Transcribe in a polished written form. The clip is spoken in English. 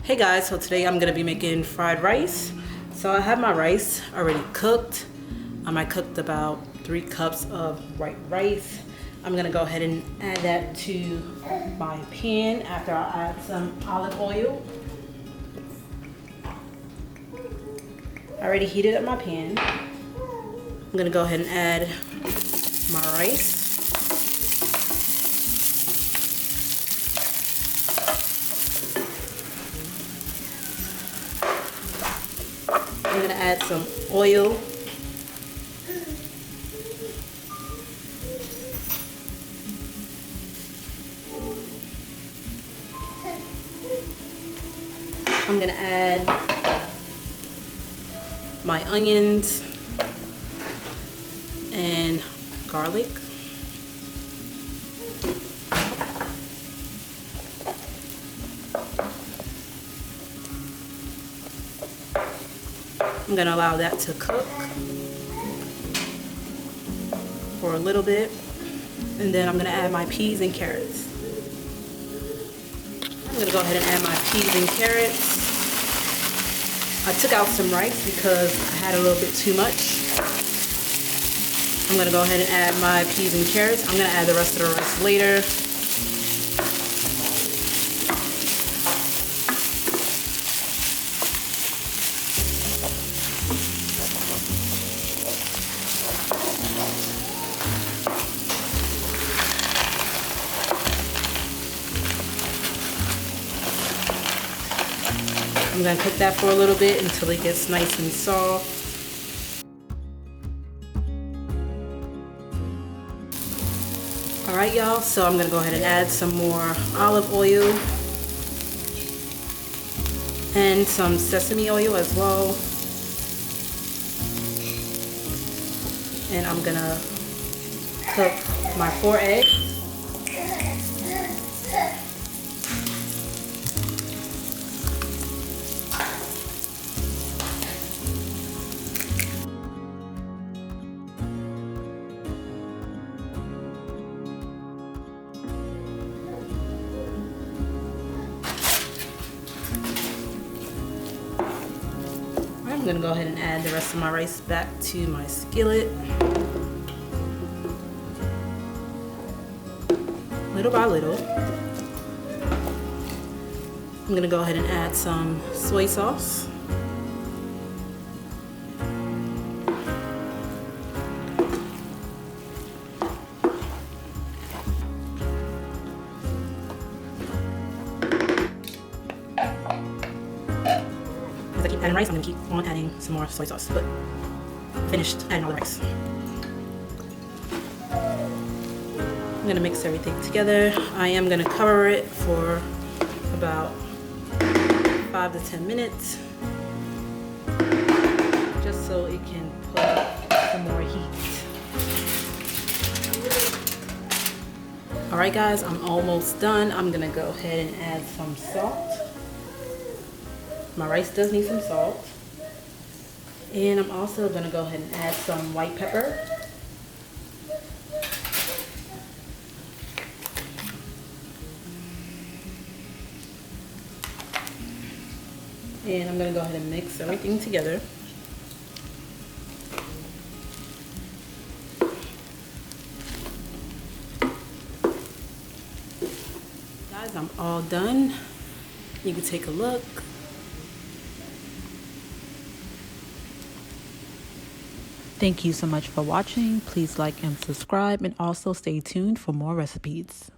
Hey guys, so today I'm gonna be making fried rice. So I have my rice already cooked. I cooked about 3 cups of white rice. I'm gonna go ahead and add that to my pan after I add some olive oil. I already heated up my pan. I'm gonna go ahead and add my rice. I'm gonna add some oil. I'm gonna add my onions and garlic. I'm gonna allow that to cook for a little bit, and then I'm gonna add my peas and carrots. I'm gonna go ahead and add my peas and carrots. I took out some rice because I had a little bit too much. I'm gonna go ahead and add my peas and carrots. I'm gonna add the rest of the rice later. I'm gonna cook that for a little bit until it gets nice and soft. Alright y'all, so I'm gonna go ahead and add some more olive oil and some sesame oil as well. And I'm gonna cook my 4 eggs. I'm gonna go ahead and add the rest of my rice back to my skillet. Little by little. I'm gonna go ahead and add some soy sauce. As I keep adding rice, I'm gonna keep on adding some more soy sauce, but finished adding all the rice. I'm gonna mix everything together. I am gonna cover it for about 5 to 10 minutes, just so it can put some more heat. All right guys, I'm almost done. I'm gonna go ahead and add some salt. My rice does need some salt. And I'm also gonna go ahead and add some white pepper. And I'm gonna go ahead and mix everything together. Guys, I'm all done. You can take a look. Thank you so much for watching. Please like and subscribe, and also stay tuned for more recipes.